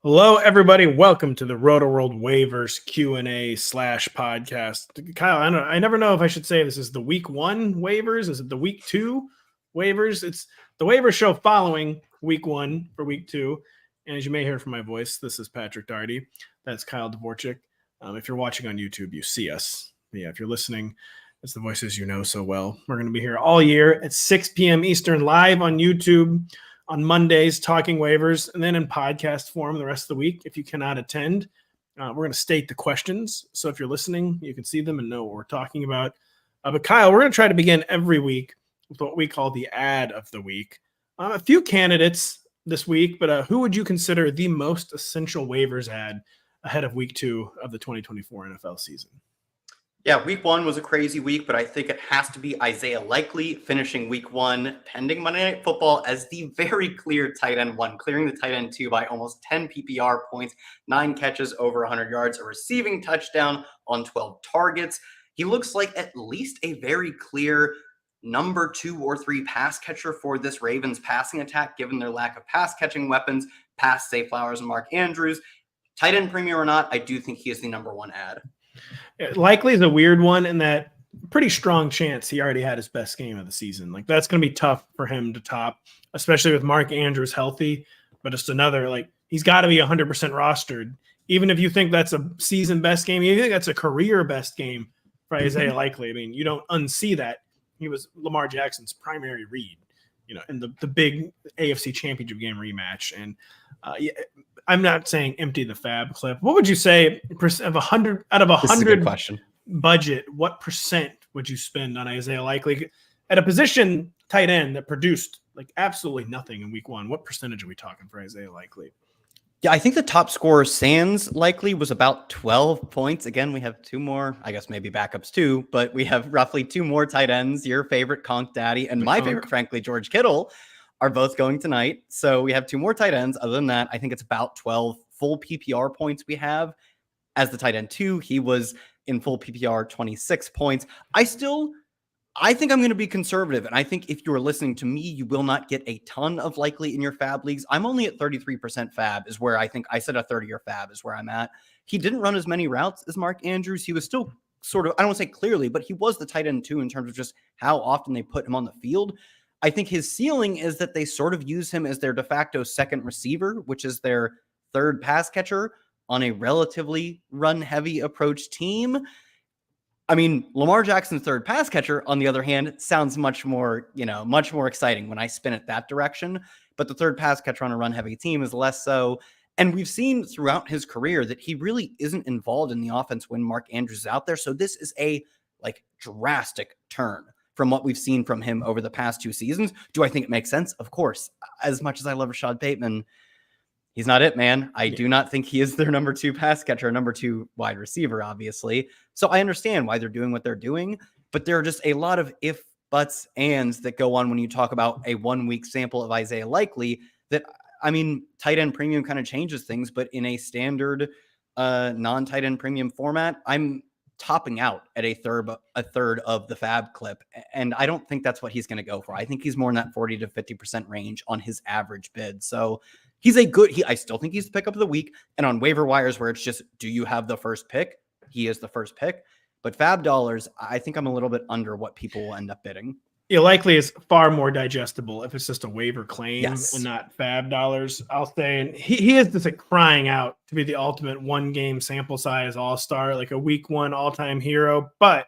Hello, everybody. Welcome to the Rotoworld waivers Q&A/podcast. Kyle, I never know if I should say this is the week one waivers. Is it the week two waivers? It's the waiver show following week one for week two. And as you may hear from my voice, this is Patrick Daugherty. That's Kyle Dvorchak. If you're watching on YouTube, you see us. Yeah, if you're listening, it's the voices you know so well. We're going to be here all year at 6 p.m. Eastern live on YouTube on Mondays, talking waivers, and then in podcast form the rest of the week. If you cannot attend, we're going to state the questions. So if you're listening, you can see them and know what we're talking about. But Kyle, we're going to try to begin every week with what we call the ad of the week. A few candidates this week, but who would you consider the most essential waivers ad ahead of week two of the 2024 NFL season? Yeah, week one was a crazy week, but I think it has to be Isaiah Likely finishing week one, pending Monday Night Football, as the very clear tight end one, clearing the tight end two by almost 10 PPR points, 9 catches over 100 yards, a receiving touchdown on 12 targets. He looks like at least a very clear number 2 or 3 pass catcher for this Ravens passing attack, given their lack of pass catching weapons, past Zay Flowers and Mark Andrews. Tight end premium or not, I do think he is the number one ad. Likely is a weird one in that pretty strong chance he already had his best game of the season. Like that's going to be tough for him to top, especially with Mark Andrews healthy. But it's another, he's got to be 100% rostered. Even if you think that's a season best game, you think that's a career best game for Isaiah Likely. I mean, you don't unsee that. He was Lamar Jackson's primary read, in the big AFC Championship game rematch. And I'm not saying empty the fab clip. What would you say of 100 out of 100 budget? What percent would you spend on Isaiah Likely at a position tight end that produced absolutely nothing in week one? What percentage are we talking for Isaiah Likely? Yeah, I think the top scorer sans Likely was about 12 points. Again, we have 2 more, I guess maybe backups too, but we have roughly 2 more tight ends. Your favorite Conk Daddy and my favorite, frankly, George Kittle are both going tonight. So we have 2 more tight ends. Other than that, I think it's about 12 full PPR points we have. As the tight end 2, he was in full PPR 26 points. I think I'm going to be conservative. And I think if you're listening to me, you will not get a ton of Likely in your fab leagues. I'm only at 33% fab is where I think I said a 30-year fab is where I'm at. He didn't run as many routes as Mark Andrews. He was still sort of, I don't want to say clearly, but he was the tight end 2 in terms of just how often they put him on the field. I think his ceiling is that they sort of use him as their de facto second receiver, which is their third pass catcher on a relatively run-heavy approach team. I mean, Lamar Jackson's third pass catcher, on the other hand, sounds much more exciting when I spin it that direction. But the third pass catcher on a run-heavy team is less so. And we've seen throughout his career that he really isn't involved in the offense when Mark Andrews is out there. So this is a drastic turn from what we've seen from him over the past 2 seasons. Do I think it makes sense? Of course. As much as I love Rashad Bateman, he's not it, man. I do not think he is their number 2 pass catcher, number 2 wide receiver, obviously. So I understand why they're doing what they're doing, but there are just a lot of if, buts, ands that go on when you talk about a 1-week sample of Isaiah Likely that, tight end premium kind of changes things, but in a standard non-tight end premium format, I'm topping out at a third of the fab clip. And I don't think that's what he's going to go for. I think he's more in that 40 to 50% range on his average bid. So he's I still think he's the pick up of the week. And on waiver wires where it's just, do you have the first pick? He is the first pick. But fab dollars, I think I'm a little bit under what people will end up bidding. Yeah, Likely is far more digestible if it's just a waiver claim and not fab dollars. I'll say, and he is just crying out to be the ultimate 1-game sample size all-star, like a week 1 all-time hero. But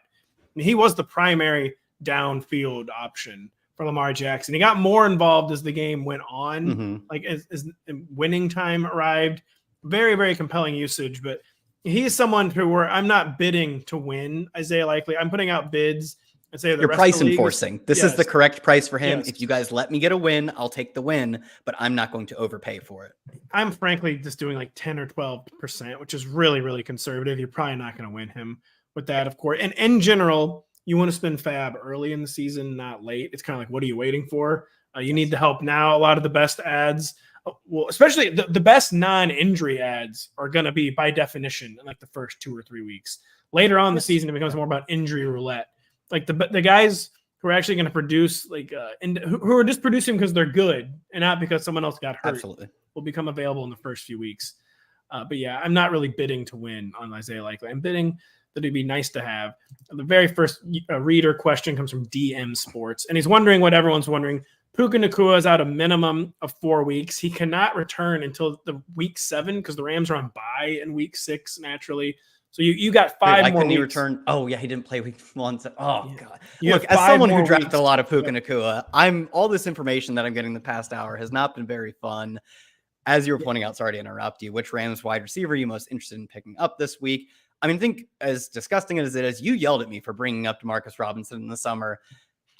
he was the primary downfield option for Lamar Jackson. He got more involved as the game went on, as winning time arrived. Very, very compelling usage. But he's someone where I'm not bidding to win Isaiah Likely. I'm putting out bids. You're price enforcing. This is the correct price for him. Yes. If you guys let me get a win, I'll take the win, but I'm not going to overpay for it. I'm frankly just doing 10 or 12%, which is really, really conservative. You're probably not going to win him with that, of course. And in general, you want to spend fab early in the season, not late. It's kind of what are you waiting for? You need the help now. A lot of the best ads, well, especially the best non-injury ads are going to be by definition in the first 2 or 3 weeks. Later on in the season, it becomes more about injury roulette. The guys who are actually going to produce, who are just producing because they're good and not because someone else got hurt, will become available in the first few weeks. But yeah, I'm not really bidding to win on Isaiah Likely. I'm bidding that it'd be nice to have. The very first reader question comes from DM Sports, and he's wondering what everyone's wondering. Puka Nacua is out a minimum of 4 weeks. He cannot return until the week 7 because the Rams are on bye in week 6 naturally. So you got 5 Why more couldn't weeks. he return? Oh yeah, he didn't play week 1. Oh Yeah. god. You Look, have as 5 someone who more drafted weeks. a lot of Puka Nacua, all this information that I'm getting the past hour has not been very fun. As you were pointing out, sorry to interrupt you, which Rams wide receiver are you most interested in picking up this week? I mean, think as disgusting as it is, you yelled at me for bringing up Demarcus Robinson in the summer.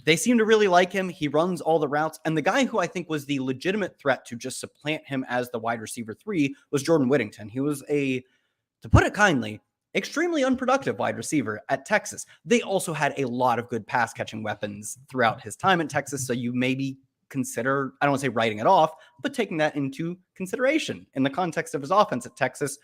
They seem to really like him. He runs all the routes. And the guy who I think was the legitimate threat to just supplant him as the wide receiver 3 was Jordan Whittington. He was to put it kindly, extremely unproductive wide receiver at Texas. They also had a lot of good pass catching weapons throughout his time in Texas. So you maybe consider, I don't want to say writing it off, but taking that into consideration in the context of his offense at Texas.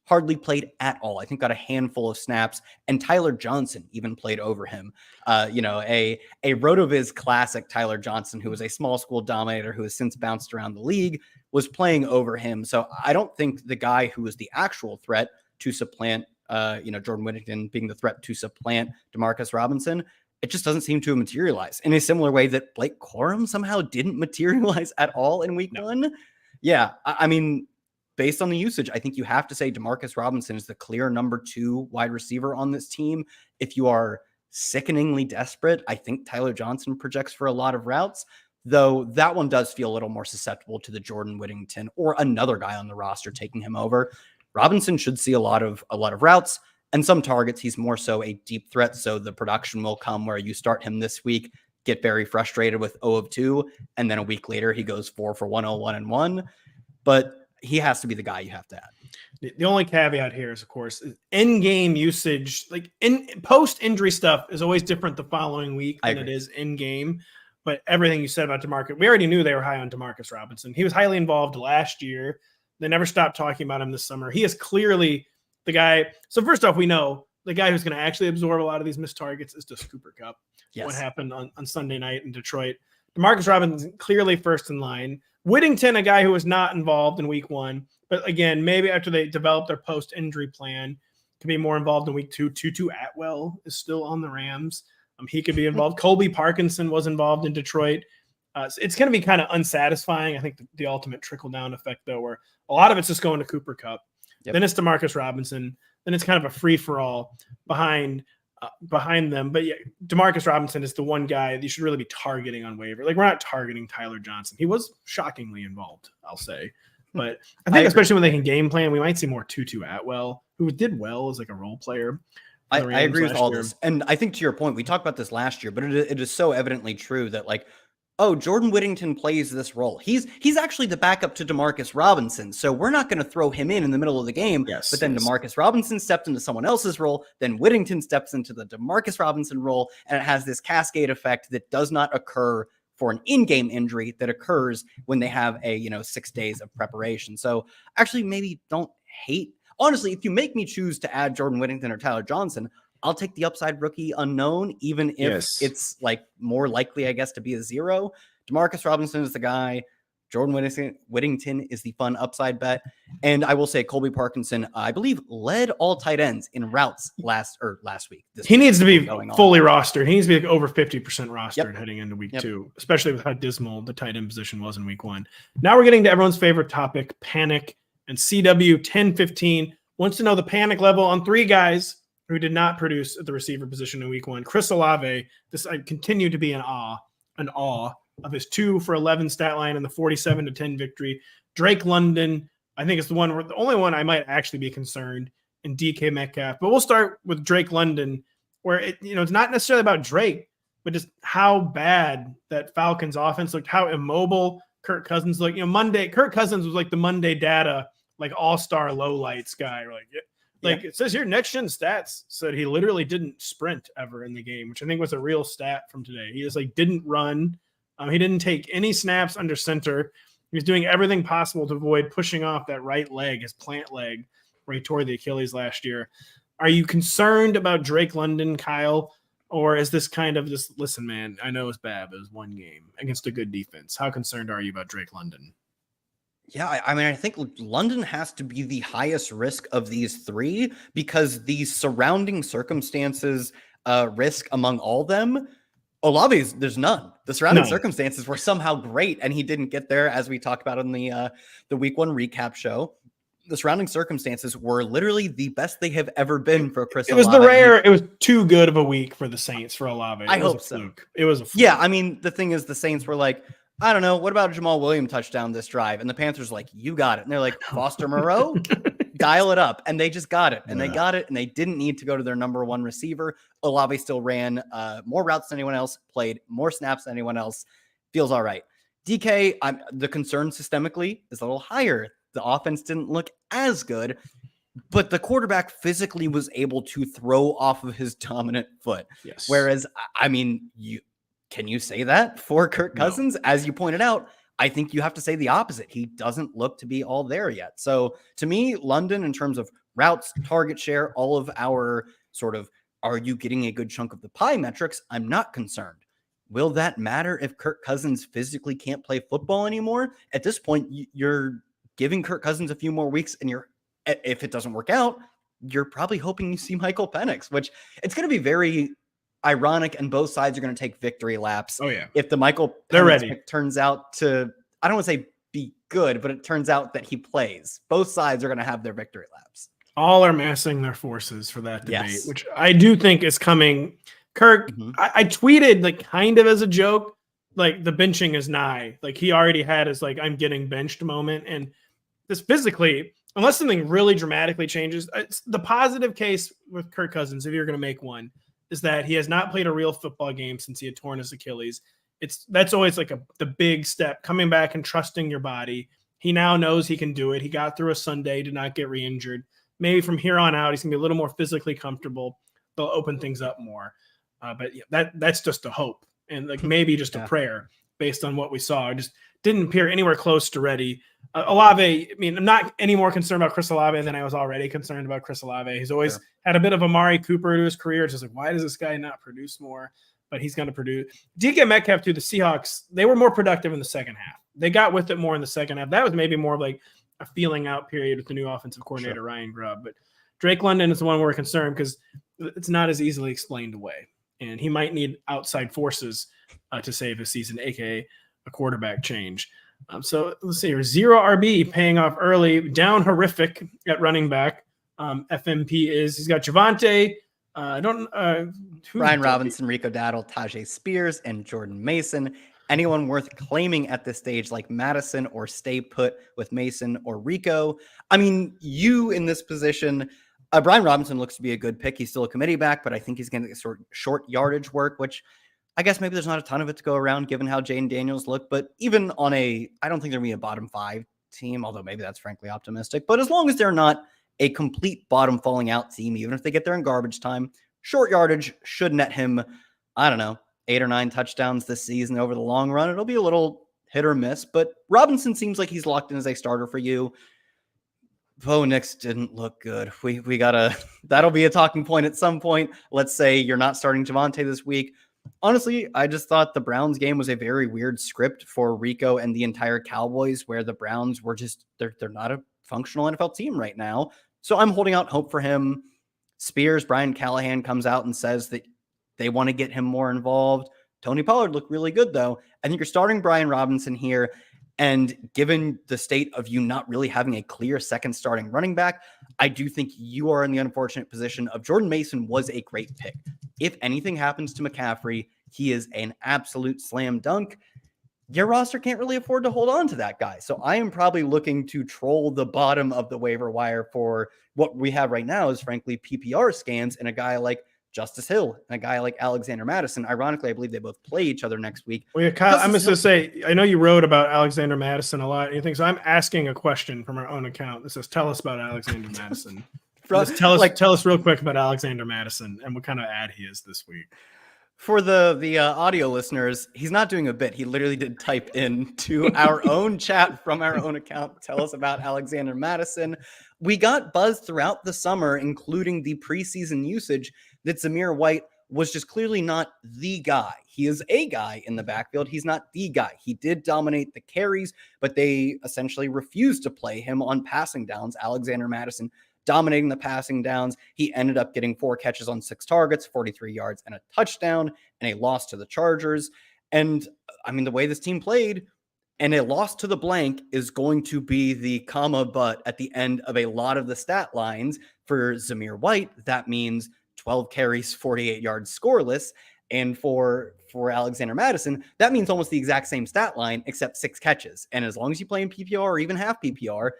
Hardly played at all. I think got a handful of snaps, and Tyler Johnson even played over him. A RotoViz classic Tyler Johnson, who was a small school dominator who has since bounced around the league, was playing over him. So I don't think the guy who was the actual threat to supplant, Jordan Whittington being the threat to supplant Demarcus Robinson, it just doesn't seem to have materialized in a similar way that Blake Corum somehow didn't materialize at all in week 1. Yeah, I mean, based on the usage, I think you have to say Demarcus Robinson is the clear number 2 wide receiver on this team. If you are sickeningly desperate, I think Tyler Johnson projects for a lot of routes, though that one does feel a little more susceptible to the Jordan Whittington or another guy on the roster taking him over. Robinson should see a lot of routes and some targets. He's more so a deep threat, so the production will come where you start him this week, get very frustrated with 0 of 2, and then a week later he goes 4 for 101 and 1. But he has to be the guy you have to add. The only caveat here is, of course, in-game usage. Like in post-injury stuff is always different the following week than it is in-game. But everything you said about DeMarcus, we already knew they were high on DeMarcus Robinson. He was highly involved last year. They never stopped talking about him this summer. He is clearly the guy. So first off, we know the guy who's going to actually absorb a lot of these missed targets is just Cooper Kupp. Yes. What happened on Sunday night in Detroit. DeMarcus Robinson clearly first in line. Whittington, a guy who was not involved in week 1, but again, maybe after they develop their post-injury plan, can be more involved in week 2. Tutu Atwell is still on the Rams. He could be involved. Colby Parkinson was involved in Detroit. So it's going to be kind of unsatisfying. I think the ultimate trickle-down effect, though, where a lot of it's just going to Cooper Kupp. Yep. Then it's Demarcus Robinson. Then it's kind of a free-for-all behind them. But yeah, Demarcus Robinson is the one guy that you should really be targeting on waiver. Like, we're not targeting Tyler Johnson. He was shockingly involved, I'll say. But I think especially when they can game plan, we might see more Tutu Atwell, who did well as like a role player. I agree with all this. And I think to your point, we talked about this last year, but it is so evidently true that like, oh, Jordan Whittington plays this role. He's actually the backup to Demarcus Robinson. So we're not going to throw him in the middle of the game. Yes, but then Demarcus Robinson stepped into someone else's role. Then Whittington steps into the Demarcus Robinson role. And it has this cascade effect that does not occur for an in-game injury that occurs when they have a 6 days of preparation. So actually maybe don't hate. Honestly, if you make me choose to add Jordan Whittington or Tyler Johnson, I'll take the upside rookie unknown, even if it's like more likely, I guess, to be a 0. Demarcus Robinson is the guy. Jordan Whittington is the fun upside bet. And I will say Colby Parkinson, I believe, led all tight ends in routes last week. He needs to be fully rostered. He needs to be like over 50% rostered heading into week 2, especially with how dismal the tight end position was in week 1. Now we're getting to everyone's favorite topic, panic. And CW 1015 wants to know the panic level on 3 guys who did not produce at the receiver position in week 1. Chris Olave, I continue to be in awe of his 2 for 11 stat line and the 47-10 victory. Drake London, I think it's the only one I might actually be concerned in DK Metcalf. But we'll start with Drake London, where it's not necessarily about Drake, but just how bad that Falcons offense looked, how immobile Kirk Cousins looked. Monday, Kirk Cousins was like the Monday data, like all-star lowlights guy. It says here, next gen stats said he literally didn't sprint ever in the game, which I think was a real stat from today. He just didn't run. He didn't take any snaps under center. He was doing everything possible to avoid pushing off that right leg, his plant leg, where he tore the Achilles last year. Are you concerned about Drake London, Kyle? Or is this kind of just, listen, man, I know it's bad, but it was 1 game against a good defense. How concerned are you about Drake London? Yeah, I mean, I think London has to be the highest risk of these three because the surrounding circumstances risk among all of them, Olave's, there's none. The surrounding circumstances were somehow great, and he didn't get there, as we talked about in the week one recap show. The surrounding circumstances were literally the best they have ever been for Cris It was Olave. it was too good of a week for the Saints for Olave. I hope so. It was a fluke. Yeah, I mean, the thing is, the Saints were like, I don't know, what about a Jamal Williams touchdown this drive? And the Panthers were like, you got it. And they're like, Foster Moreau, dial it up. And they just got it. And they got it. And they didn't need to go to their number one receiver. Olave still ran more routes than anyone else, played more snaps than anyone else. Feels all right. DK, the concern systemically is a little higher. The offense didn't look as good, but the quarterback physically was able to throw off of his dominant foot. Yes. Whereas, I mean, can you say that for Kirk Cousins? No. As you pointed out, I think you have to say the opposite. He doesn't look to be all there yet. So to me, London, in terms of routes, target share, all of our sort of, are you getting a good chunk of the pie metrics? I'm not concerned. Will that matter if Kirk Cousins physically can't play football anymore? At this point, you're giving Kirk Cousins a few more weeks, and if it doesn't work out, you're probably hoping you see Michael Penix, which it's going to be very ironic, and both sides are going to take victory laps. Oh yeah. If the Michael Penix pick turns out to, I don't want to say be good, but it turns out that he plays, both sides are going to have their victory laps. All are massing their forces for that debate, which I do think is coming. Kirk, I tweeted like kind of as a joke, like the benching is nigh. Like he already had his like I'm getting benched moment, and this physically, unless something really dramatically changes, it's the positive case with Kirk Cousins, if you're going to make one, is that he has not played a real football game since he had torn his Achilles. That's always like the big step, coming back and trusting your body. He now knows he can do it. He got through a Sunday, did not get re-injured. Maybe from here on out, he's going to be a little more physically comfortable. They'll open things up more. But yeah, that's just a hope, and like maybe just a prayer based on what we saw. It just didn't appear anywhere close to ready. Olave, I mean, I'm not any more concerned about Chris Olave than I was already concerned about Chris Olave. He's always had a bit of Amari Cooper to his career. It's just like, why does this guy not produce more? But he's going to produce. DK Metcalf, too, the Seahawks, they were more productive in the second half. They got with it more in the second half. That was maybe more of like a feeling out period with the new offensive coordinator, Ryan Grubb. But Drake London is the one we're concerned because it's not as easily explained away. And he might need outside forces to save his season, a.k.a. a quarterback change. So let's see here. 0 RB paying off early, down horrific at running back. FMP he's got Javonte. Brian Robinson, Rico Dowdle, Tajay Spears, and Jordan Mason. Anyone worth claiming at this stage like Madison, or stay put with Mason or Rico? I mean, you in this position, Brian Robinson looks to be a good pick. He's still a committee back, but I think he's going to get sort of short yardage work, which I guess maybe there's not a ton of it to go around given how Jaden Daniels looked. But even on I don't think there'll be a bottom 5 team, although maybe that's frankly optimistic. But as long as they're not a complete bottom falling out team, even if they get there in garbage time, short yardage should net him, I don't know, 8 or 9 touchdowns this season over the long run. It'll be a little hit or miss, but Robinson seems like he's locked in as a starter for you. Bo Nix didn't look good. We gotta, that'll be a talking point at some point. Let's say you're not starting Javonte this week. Honestly, I just thought the Browns game was a very weird script for Rico and the entire Cowboys, where the Browns were just, they're not a functional NFL team right now. So I'm holding out hope for him. Spears, Brian Callahan comes out and says that they want to get him more involved. Tony Pollard looked really good, though. I think you're starting Brian Robinson here. And given the state of you not really having a clear second starting running back, I do think you are in the unfortunate position of Jordan Mason was a great pick. If anything happens to McCaffrey, he is an absolute slam dunk. Your roster can't really afford to hold on to that guy. So I am probably looking to troll the bottom of the waiver wire for what we have right now is frankly PPR scans and a guy like Justice Hill and a guy like Alexander Madison. Ironically, I believe they both play each other next week. Well, yeah, Kyle, I'm just going to say, I know you wrote about Alexander Madison a lot. So I'm asking a question from our own account that says, tell us about Alexander Madison. Tell us real quick about Alexander Madison and what kind of ad he is this week. For the audio listeners, he's not doing a bit. He literally did type into our own chat from our own account. Tell us about Alexander Madison. We got buzz throughout the summer, including the preseason usage, that Zamir White was just clearly not the guy. He is a guy in the backfield. He's not the guy. He did dominate the carries, but they essentially refused to play him on passing downs. Alexander Mattison dominating the passing downs. He ended up getting 4 catches on 6 targets, 43 yards and a touchdown, and a loss to the Chargers. And I mean, the way this team played, and a loss to the blank is going to be the comma but at the end of a lot of the stat lines. For Zamir White, that means 12 carries, 48 yards scoreless. And for Alexander Mattison, that means almost the exact same stat line, except 6 catches. And as long as you play in PPR or even half PPR,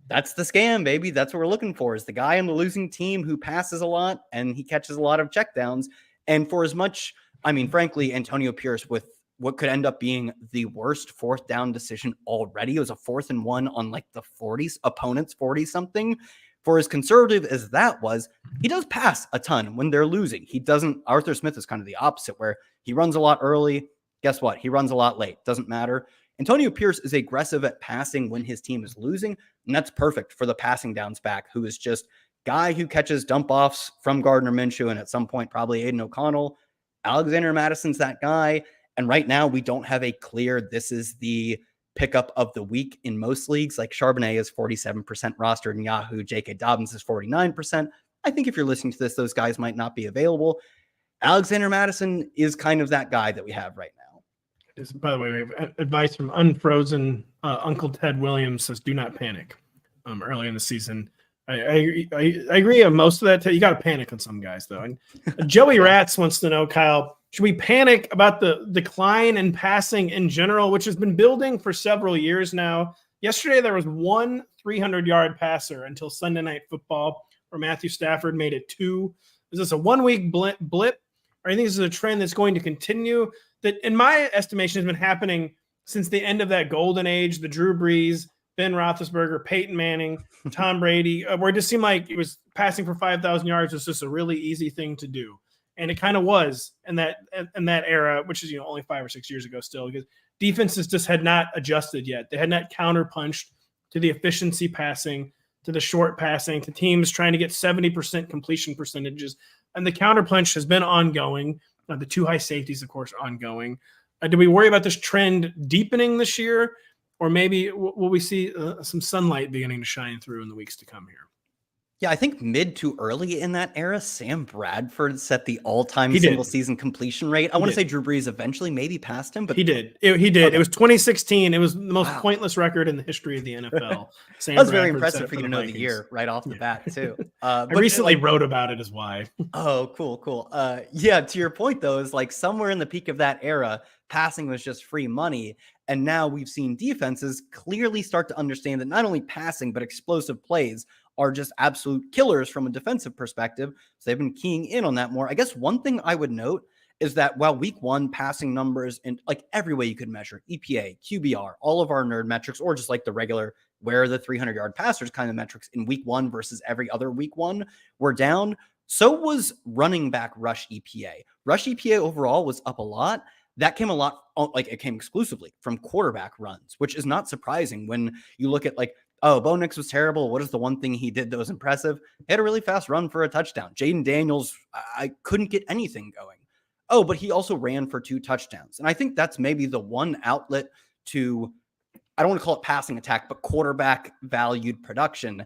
that's the scam, baby. That's what we're looking for, is the guy on the losing team who passes a lot and he catches a lot of checkdowns. And for as much, I mean, frankly, Antonio Pierce with what could end up being the worst 4th down decision already. It was a 4th and 1 on like the 40s, opponent's 40 something. For as conservative as that was, he does pass a ton when they're losing. He doesn't. Arthur Smith is kind of the opposite, where he runs a lot early. Guess what? He runs a lot late. Doesn't matter. Antonio Pierce is aggressive at passing when his team is losing, and that's perfect for the passing downs back, who is just guy who catches dump offs from Gardner Minshew and at some point probably Aiden O'Connell. Alexander Madison's that guy. And right now we don't have a clear, this is the pickup of the week in most leagues. Like Charbonnet is 47% rostered in Yahoo. J.K. Dobbins is 49%. I think if you're listening to this, those guys might not be available. Alexander Mattison is kind of that guy that we have right now. By the way, we have advice from Unfrozen. Uncle Ted Williams says, do not panic early in the season. I agree on most of that. You got to panic on some guys, though. And Joey Ratz wants to know, Kyle, should we panic about the decline in passing in general, which has been building for several years now? Yesterday, there was one 300-yard passer until Sunday Night Football, where Matthew Stafford made it 2. Is this a one-week blip, or I think this is a trend that's going to continue? That, in my estimation, has been happening since the end of that golden age, the Drew Brees, Ben Roethlisberger, Peyton Manning, Tom Brady, where it just seemed like it was passing for 5,000 yards was just a really easy thing to do. And it kind of was in that era, which is, only 5 or 6 years ago still, because defenses just had not adjusted yet. They had not counterpunched to the efficiency passing, to the short passing, to teams trying to get 70% completion percentages. And the counterpunch has been ongoing. The 2 high safeties, of course, ongoing. Do we worry about this trend deepening this year? Or maybe will we see some sunlight beginning to shine through in the weeks to come here? Yeah, I think mid to early in that era, Sam Bradford set the all-time single-season completion rate. I want to say Drew Brees eventually maybe passed him, but he did. He did. Okay. It was 2016. It was the most pointless record in the history of the NFL. That was very impressive for you to know the year right off the bat, too. I recently wrote about it, is why. Oh, cool. Yeah, to your point, though, is like somewhere in the peak of that era, passing was just free money. And now we've seen defenses clearly start to understand that not only passing, but explosive plays are just absolute killers from a defensive perspective. So they've been keying in on that more. I guess one thing I would note is that while week 1 passing numbers in like every way you could measure, EPA, QBR, all of our nerd metrics, or just like the regular, where are the 300-yard passers kind of metrics in week 1 versus every other week 1 were down, so was running back rush EPA. Rush EPA overall was up a lot. That came a lot, like it came exclusively from quarterback runs, which is not surprising when you look at like, oh, Bo Nix was terrible. What is the one thing he did that was impressive? He had a really fast run for a touchdown. Jaden Daniels, I couldn't get anything going. Oh, but he also ran for 2 touchdowns. And I think that's maybe the one outlet to, I don't want to call it passing attack, but quarterback valued production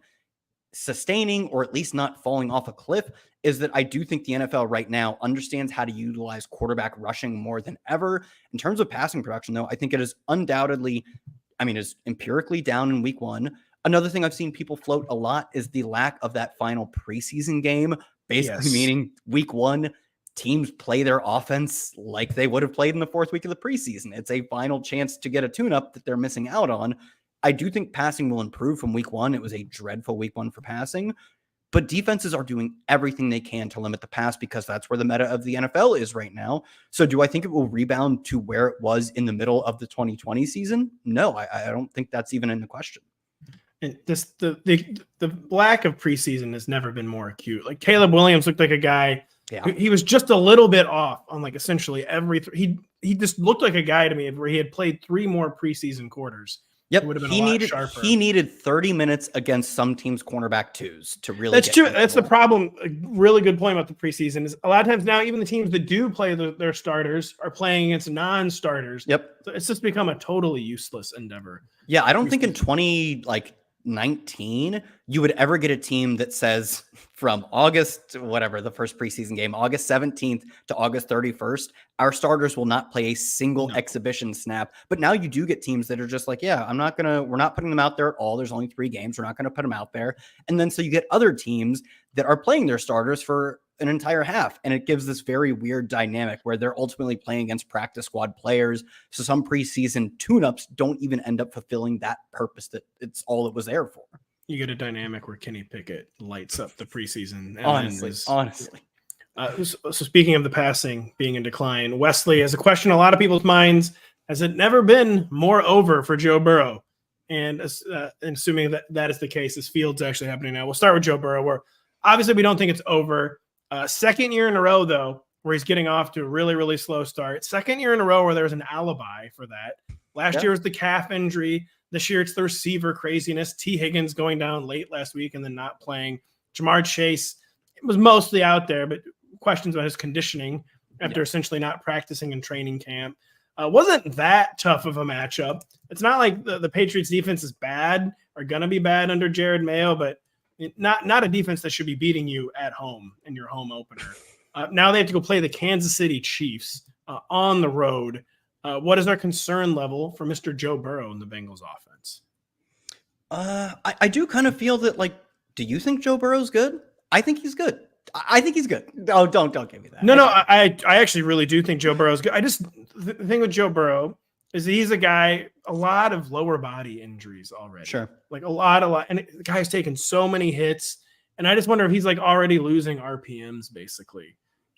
sustaining or at least not falling off a cliff, is that I do think the NFL right now understands how to utilize quarterback rushing more than ever. In terms of passing production, though, I think it is undoubtedly, is empirically down in week 1. Another thing I've seen people float a lot is the lack of that final preseason game, basically meaning week 1, teams play their offense like they would have played in the 4th week of the preseason. It's a final chance to get a tune-up that they're missing out on. I do think passing will improve from week 1. It was a dreadful week 1 for passing, but defenses are doing everything they can to limit the pass because that's where the meta of the NFL is right now. So do I think it will rebound to where it was in the middle of the 2020 season? No, I don't think that's even in the question. And the lack of preseason has never been more acute. Like Caleb Williams looked like a guy. Yeah. He was just a little bit off on like essentially every. He just looked like a guy to me where he had played 3 more preseason quarters Yep, It would have been a lot sharper. He needed 30 minutes against some teams' cornerback twos to really. That's true. That's the problem. A really good point about the preseason is a lot of times now, even the teams that do play their starters are playing against non-starters. Yep, so it's just become a totally useless endeavor. Yeah, I don't think in 2019 you would ever get a team that says from August, whatever the first preseason game, August 17th to August 31st, our starters will not play a single exhibition snap. But now you do get teams that are just like, yeah, we're not putting them out there at all. There's only 3 games. We're not going to put them out there. And then so you get other teams that are playing their starters for an entire half. And it gives this very weird dynamic where they're ultimately playing against practice squad players. So some preseason tune-ups don't even end up fulfilling that purpose that it's all it was there for. You get a dynamic where Kenny Pickett lights up the preseason. Honestly. So speaking of the passing being in decline, Wesley has a question in a lot of people's minds. Has it never been more over for Joe Burrow? And assuming that is the case, this field's actually happening now. We'll start with Joe Burrow, where obviously we don't think it's over. Second year in a row, though, where he's getting off to a really, really slow start. Second year in a row where there's an alibi for that. Last year was the calf injury. This year it's the receiver craziness. T. Higgins going down late last week and then not playing. Jamar Chase was mostly out there, but questions about his conditioning after essentially not practicing in training camp. Wasn't that tough of a matchup. It's not like the Patriots defense is bad or going to be bad under Jared Mayo, but not a defense that should be beating you at home in your home opener. Now they have to go play the Kansas City Chiefs on the road. What is our concern level for Mr. Joe Burrow in the Bengals offense? I do kind of feel that, like, do you think Joe Burrow's good? I think he's good. I think he's good. Oh, don't give me that. No, I actually really do think Joe Burrow's good. The thing with Joe Burrow is he's a guy, a lot of lower body injuries already. Sure. Like a lot. And the guy's taken so many hits. And I just wonder if he's like already losing RPMs basically.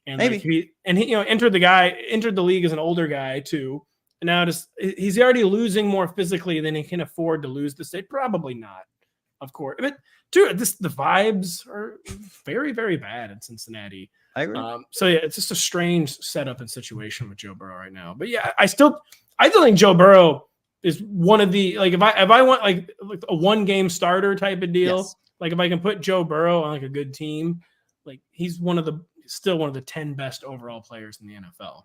And maybe he entered the league as an older guy too. And now he's already losing more physically than he can afford to lose the state. Probably not, of course. But dude, the vibes are very, very bad in Cincinnati. I agree. So yeah, it's just a strange setup and situation with Joe Burrow right now. But yeah, I still think Joe Burrow is one of the, like, if I want like a 1-game starter type of deal, like if I can put Joe Burrow on like a good team, like he's still one of the 10 best overall players in the NFL.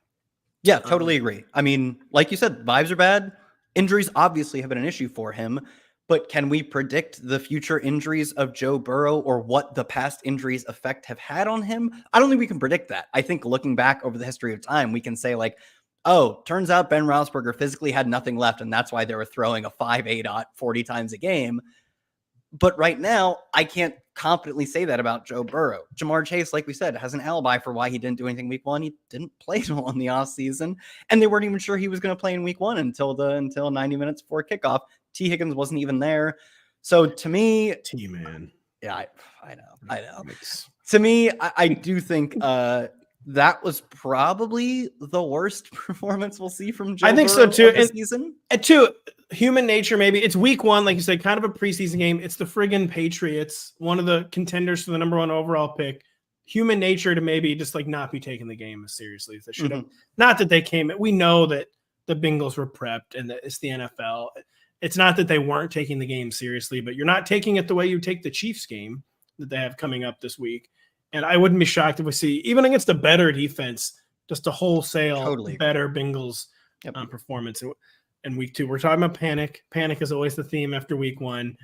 Yeah, totally agree. I mean, like you said, vibes are bad. Injuries obviously have been an issue for him, but can we predict the future injuries of Joe Burrow or what the past injuries effect have had on him? I don't think we can predict that. I think looking back over the history of time, we can say like, oh, turns out Ben Roethlisberger physically had nothing left, and that's why they were throwing a 5.8 40 times a game. But right now, I can't confidently say that about Joe Burrow. Jamar Chase, like we said, has an alibi for why he didn't do anything week 1. He didn't play at all in the offseason, and they weren't even sure he was going to play in week 1 until 90 minutes before kickoff. T. Higgins wasn't even there. So to me, T-Man. Yeah, I know. To me, I do think that was probably the worst performance we'll see from Joe I think Burrow so too. this season. And two, human nature, maybe it's week 1, like you said, kind of a preseason game. It's the friggin' Patriots, one of the contenders for the number 1 overall pick. Human nature to maybe just like not be taking the game as seriously as they should have. Not that they came. We know that the Bengals were prepped and that it's the NFL. It's not that they weren't taking the game seriously, but you're not taking it the way you take the Chiefs game that they have coming up this week. And I wouldn't be shocked if we see, even against a better defense, just a wholesale better Bengals performance in week 2. We're talking about panic. Panic is always the theme after week 1.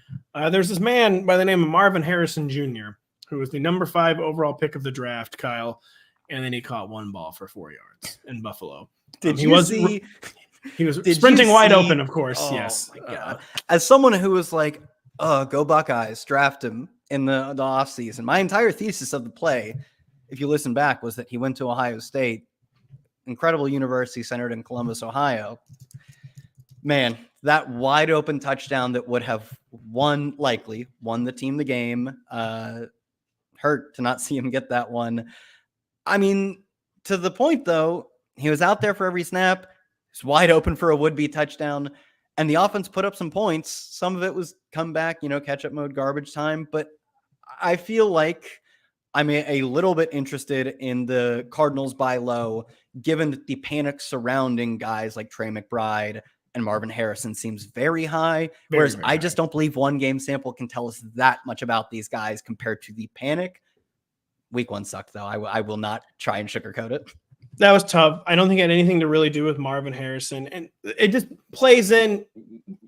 There's this man by the name of Marvin Harrison Jr., who was the number 5 overall pick of the draft, Kyle, and then he caught 1 ball for 4 yards in Buffalo. He was sprinting wide open, of course. Oh, yes. My God. As someone who was like, oh, go Buckeyes, draft him in the offseason. My entire thesis of the play, if you listen back, was that he went to Ohio State, incredible university centered in Columbus, Ohio. Man, that wide open touchdown that would have won the team the game. Hurt to not see him get that one. I mean, to the point, though, he was out there for every snap. He's wide open for a would-be touchdown. And the offense put up some points. Some of it was come back, catch-up mode, garbage time. But I feel like I'm a little bit interested in the Cardinals buy low, given the panic surrounding guys like Trey McBride and Marvin Harrison seems very high. Very, whereas very I high. just don't believe one game sample can tell us that much about these guys compared to the panic. Week 1 sucked, though. I will not try and sugarcoat it. That was tough. I don't think it had anything to really do with Marvin Harrison. And it just plays in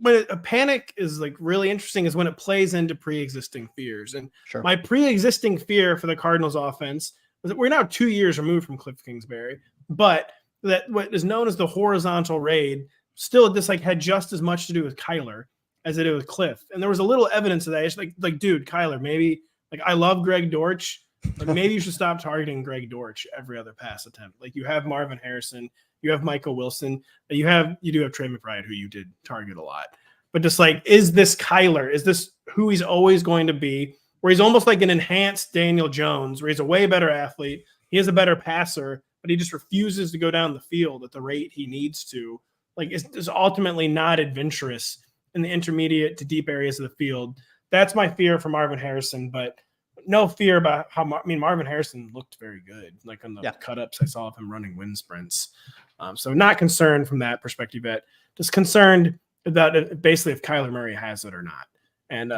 when a panic is like really interesting is when it plays into pre-existing fears. And my pre-existing fear for the Cardinals offense was that we're now 2 years removed from Cliff Kingsbury, but that what is known as the horizontal raid still this like had just as much to do with Kyler as it did with Cliff. And there was a little evidence of that. It's like, dude, Kyler, maybe like I love Greg Dortch. Like maybe you should stop targeting Greg Dortch every other pass attempt. Like you have Marvin Harrison, you have Michael Wilson, you do have Trey McBride, who you did target a lot. But just like, is this Kyler? Is this who he's always going to be? Where he's almost like an enhanced Daniel Jones, where he's a way better athlete. He is a better passer, but he just refuses to go down the field at the rate he needs to. Like is ultimately not adventurous in the intermediate to deep areas of the field. That's my fear for Marvin Harrison, but no fear about Marvin Harrison looked very good. Like on the cut-ups, I saw of him running wind sprints. So not concerned from that perspective yet. Just concerned about basically if Kyler Murray has it or not. And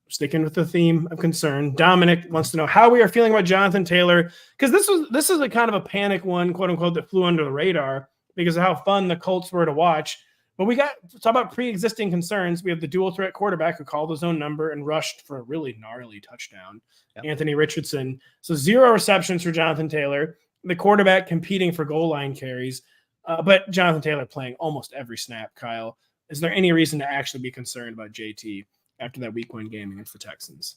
sticking with the theme of concern, Dominic wants to know how we are feeling about Jonathan Taylor, because this is a kind of a panic one, quote unquote, that flew under the radar because of how fun the Colts were to watch. But we got to talk about pre-existing concerns. We have the dual threat quarterback who called his own number and rushed for a really gnarly touchdown, Anthony Richardson. So 0 receptions for Jonathan Taylor, the quarterback competing for goal line carries. But Jonathan Taylor playing almost every snap, Kyle. Is there any reason to actually be concerned about JT after that week 1 game against the Texans?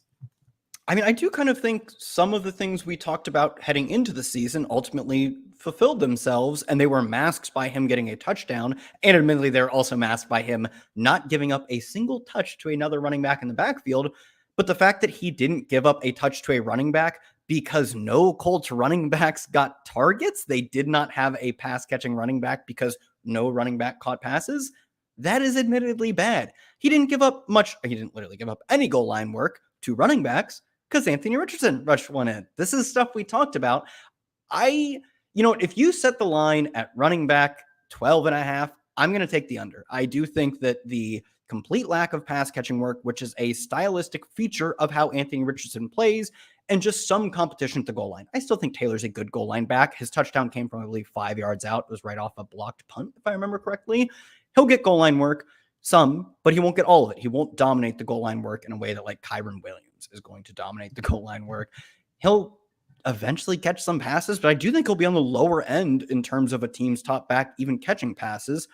I mean, I do kind of think some of the things we talked about heading into the season ultimately fulfilled themselves, and they were masked by him getting a touchdown. And admittedly, they're also masked by him not giving up a single touch to another running back in the backfield. But the fact that he didn't give up a touch to a running back because no Colts running backs got targets, they did not have a pass catching running back because no running back caught passes. That is admittedly bad. He didn't give up much. He didn't literally give up any goal line work to running backs because Anthony Richardson rushed one in. This is stuff we talked about. If you set the line at running back 12.5, I'm going to take the under. I do think that the complete lack of pass catching work, which is a stylistic feature of how Anthony Richardson plays, and just some competition at the goal line. I still think Taylor's a good goal line back. His touchdown came from, I believe, 5 yards out. It was right off a blocked punt, if I remember correctly. He'll get goal line work, some, but he won't get all of it. He won't dominate the goal line work in a way that like Kyron Williams is going to dominate the goal line work. He'll eventually catch some passes, but I do think he'll be on the lower end in terms of a team's top back, even catching passes.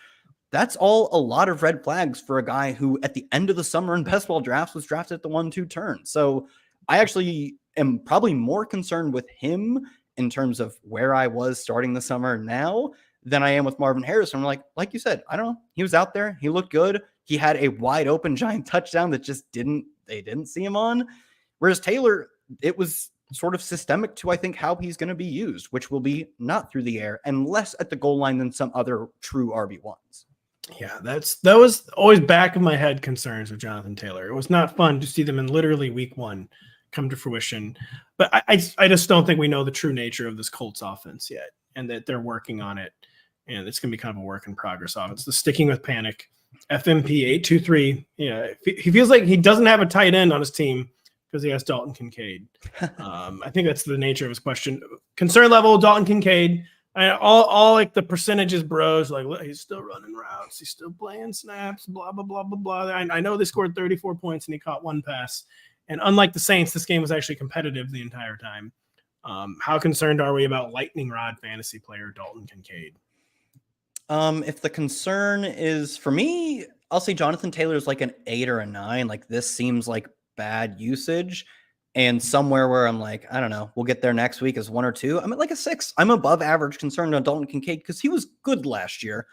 That's all a lot of red flags for a guy who at the end of the summer in best ball drafts was drafted at the 1-2 turn. So I actually am probably more concerned with him in terms of where I was starting the summer now than I am with Marvin Harrison. I'm like you said, I don't know. He was out there. He looked good. He had a wide open giant touchdown that just they didn't see him on. Whereas Taylor, it was sort of systemic to, I think, how he's going to be used, which will be not through the air and less at the goal line than some other true RB1s. Yeah, that was always back of my head concerns with Jonathan Taylor. It was not fun to see them in literally week 1 come to fruition. But I just don't think we know the true nature of this Colts offense yet, and that they're working on it. And it's going to be kind of a work in progress offense. The sticking with panic, FMP 823. Yeah, he feels like he doesn't have a tight end on his team because he has Dalton Kincaid. I think that's the nature of his question. Concern level, Dalton Kincaid. All like the percentages, bros. Like he's still running routes, he's still playing snaps. Blah blah blah blah blah. I know they scored 34 points and he caught 1 pass. And unlike the Saints, this game was actually competitive the entire time. How concerned are we about lightning rod fantasy player Dalton Kincaid? If the concern is for me, I'll say Jonathan Taylor is like an 8 or a 9. Like this seems like bad usage, and somewhere where I'm like, I don't know, we'll get there next week as 1 or 2. I'm at like a 6. I'm above average concerned on Dalton Kincaid because he was good last year,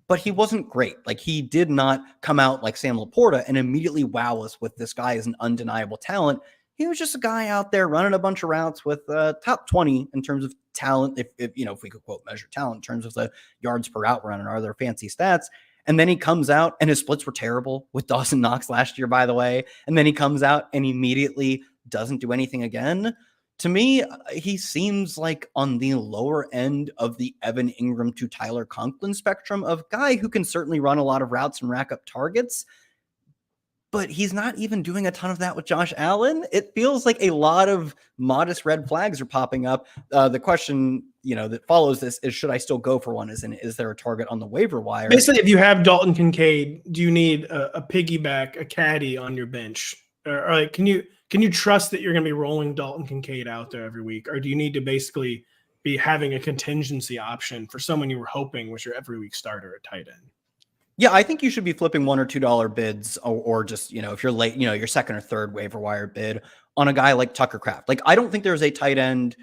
but he wasn't great. Like he did not come out like Sam Laporta and immediately wow us with this guy is an undeniable talent. He was just a guy out there running a bunch of routes with top 20 in terms of talent. If we could quote measure talent in terms of the yards per route run and other fancy stats. And then he comes out and his splits were terrible with Dawson Knox last year, by the way. And then he comes out and immediately doesn't do anything again. To me, he seems like on the lower end of the Evan Ingram to Tyler Conklin spectrum of guy who can certainly run a lot of routes and rack up targets, but he's not even doing a ton of that with Josh Allen. It feels like a lot of modest red flags are popping up. The question, that follows this is, should I still go for one? Is there a target on the waiver wire? Basically, if you have Dalton Kincaid, do you need a piggyback, a caddy on your bench? Or like, can you trust that you're going to be rolling Dalton Kincaid out there every week? Or do you need to basically be having a contingency option for someone you were hoping was your every week starter at tight end? Yeah, I think you should be flipping $1 or $2 bids or just, if you're late, your second or third waiver wire bid on a guy like Tucker Kraft. Like, I don't think there's a tight end.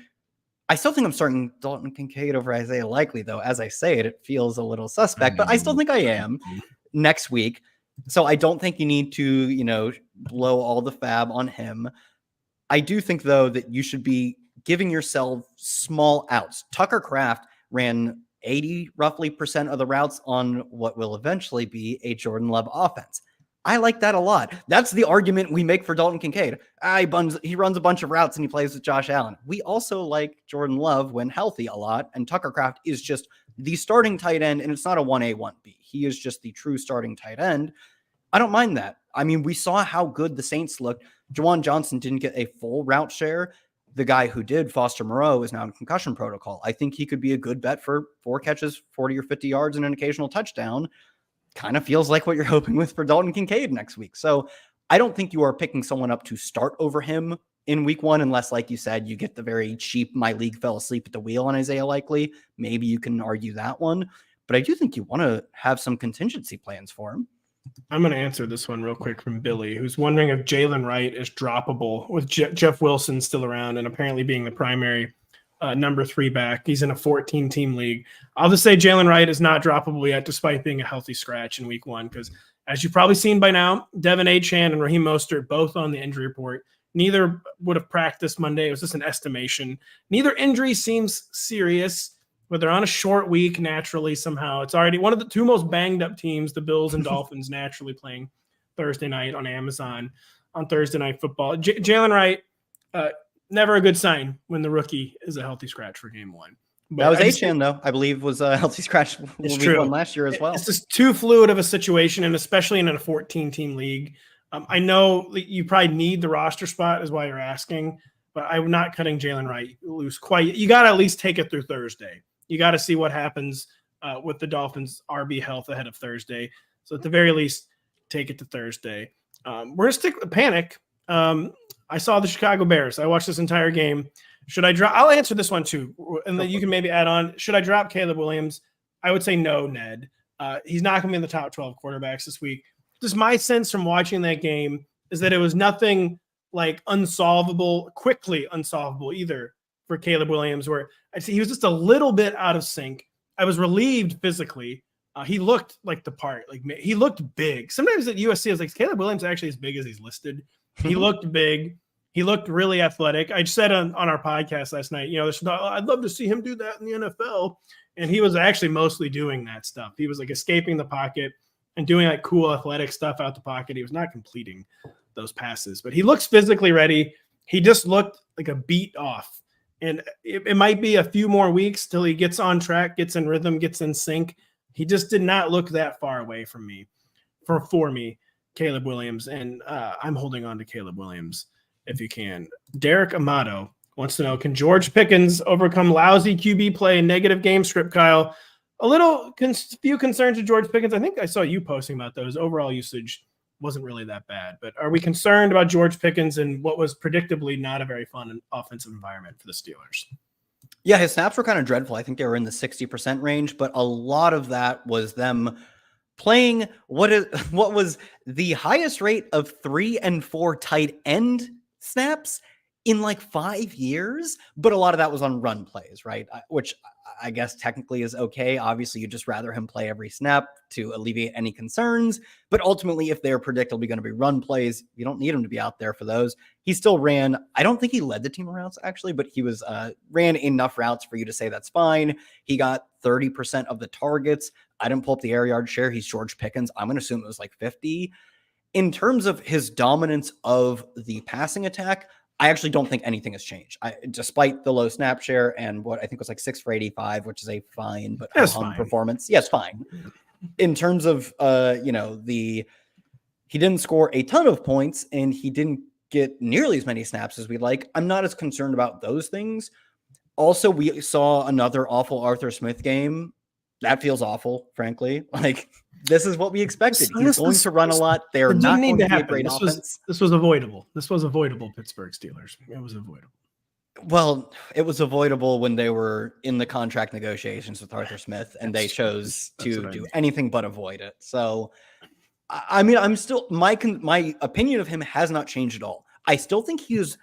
I still think I'm starting Dalton Kincaid over Isaiah Likely, though. As I say it, it feels a little suspect, but I still think I am next week. So I don't think you need to, blow all the fab on him. I do think, though, that you should be giving yourself small outs. Tucker Kraft ran 80% roughly of the routes on what will eventually be a Jordan Love offense. I like that a lot. That's the argument we make for Dalton Kincaid. He runs a bunch of routes and he plays with Josh Allen. We also like Jordan Love when healthy a lot, and Tucker Kraft is just the starting tight end, and it's not a 1A, 1B. He is just the true starting tight end. I don't mind that. I mean, we saw how good the Saints looked. Juwan Johnson didn't get a full route share. The guy who did, Foster Moreau, is now in concussion protocol. I think he could be a good bet for 4 catches, 40 or 50 yards, and an occasional touchdown. Kind of feels like what you're hoping with for Dalton Kincaid next week. So I don't think you are picking someone up to start over him in week 1, unless, like you said, you get the very cheap, my league fell asleep at the wheel on Isaiah Likely. Maybe you can argue that one. But I do think you want to have some contingency plans for him. I'm going to answer this one real quick from Billy, who's wondering if Jalen Wright is droppable with Jeff Wilson still around and apparently being the primary number 3 back. He's in a 14-team league. I'll just say Jalen Wright is not droppable yet, despite being a healthy scratch in week 1, because as you've probably seen by now, Devin Achane and Raheem Mostert both on the injury report. Neither would have practiced Monday. It was just an estimation. Neither injury seems serious, but they're on a short week naturally somehow. It's already one of the 2 most banged up teams, the Bills and Dolphins, naturally playing Thursday night on Amazon on Thursday Night Football. Jalen Wright, never a good sign when the rookie is a healthy scratch for game 1. But that was Achane, though, I believe, was a healthy scratch one last year as well. It's just too fluid of a situation, and especially in a 14-team league. I know you probably need the roster spot is why you're asking, but I'm not cutting Jalen Wright loose quite. You got to at least take it through Thursday. You got to see what happens with the Dolphins' RB health ahead of Thursday. So at the very least, take it to Thursday. We're going to stick with panic. I saw the Chicago Bears. I watched this entire game. Should I drop? I'll answer this one too, and then you can maybe add on. Should I drop Caleb Williams? I would say no, Ned. He's not going to be in the top 12 quarterbacks this week. Just my sense from watching that game is that it was nothing like quickly unsolvable either for Caleb Williams, where I'd say he was just a little bit out of sync. I was relieved physically. He looked like the part. Like, he looked big. Sometimes at USC, I was like, Caleb Williams actually as big as he's listed. He looked big. He looked really athletic. I said on our podcast last night, I'd love to see him do that in the NFL. And he was actually mostly doing that stuff. He was like escaping the pocket and doing like cool athletic stuff out the pocket. He was not completing those passes, but he looks physically ready. He just looked like a beat off. And it might be a few more weeks till he gets on track, gets in rhythm, gets in sync. He just did not look that far away from me, for me, Caleb Williams. And I'm holding on to Caleb Williams if you can. Derek Amato wants to know, can George Pickens overcome lousy QB play and negative game script, Kyle? A few concerns with George Pickens. I think I saw you posting about those. Overall usage wasn't really that bad. But are we concerned about George Pickens and what was predictably not a very fun offensive environment for the Steelers? Yeah, his snaps were kind of dreadful. I think they were in the 60% range, but a lot of that was them playing what was the highest rate of 3 and 4 tight end snaps in like 5 years, but a lot of that was on run plays, right? Which I guess technically is okay. Obviously, you'd just rather him play every snap to alleviate any concerns. But ultimately, if they're predictably going to be run plays, you don't need him to be out there for those. He still ran. I don't think he led the team in routes, actually, but he ran enough routes for you to say that's fine. He got 30% of the targets. I didn't pull up the air yard share. He's George Pickens. I'm going to assume it was like 50. In terms of his dominance of the passing attack, I actually don't think anything has changed. Despite the low snap share and what I think was like 6 for 85, which is a fine but hung performance. Yes, fine. In terms of he didn't score a ton of points and he didn't get nearly as many snaps as we'd like. I'm not as concerned about those things. Also, we saw another awful Arthur Smith game. That feels awful, frankly. Like, this is what we expected. He's going to run a lot. They're not going to be a great offense. This was avoidable. This was avoidable, Pittsburgh Steelers. It was avoidable. Well, it was avoidable when they were in the contract negotiations with Arthur Smith, and they chose to do anything but avoid it. So, I mean, I'm still my opinion of him has not changed at all. I still think he is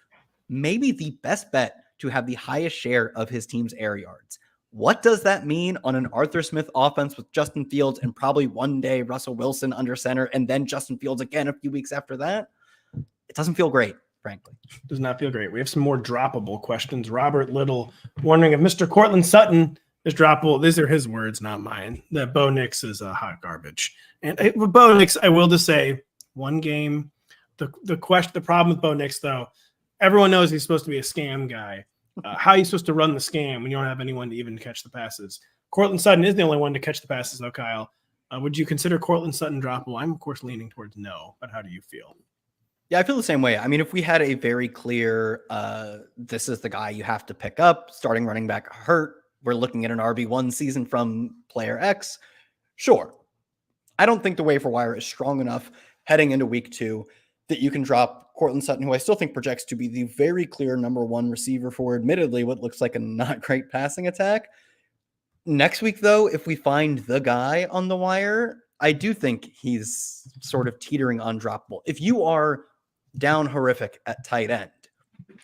maybe the best bet to have the highest share of his team's air yards. What does that mean on an Arthur Smith offense with Justin Fields and probably one day Russell Wilson under center and then Justin Fields again a few weeks after that? It doesn't feel great, frankly. Does not feel great. We have some more droppable questions. Robert Little wondering if Mr. Cortland Sutton is droppable. These are his words, not mine. That Bo Nix is a hot garbage. And with Bo Nix, I will just say one game. The problem with Bo Nix, though, everyone knows he's supposed to be a scam guy. How are you supposed to run the scam when you don't have anyone to even catch the passes? Cortland Sutton is the only one to catch the passes, though, Kyle. Would you consider Cortland Sutton droppable? I'm, of course, leaning towards no, but how do you feel? Yeah, I feel the same way. I mean, if we had a very clear, this is the guy you have to pick up, starting running back hurt, we're looking at an RB1 season from player X, sure. I don't think the waiver wire is strong enough heading into week 2 that you can drop Cortland Sutton, who I still think projects to be the very clear number 1 receiver for admittedly what looks like a not great passing attack. Next week, though, if we find the guy on the wire, I do think he's sort of teetering undroppable. If you are down horrific at tight end,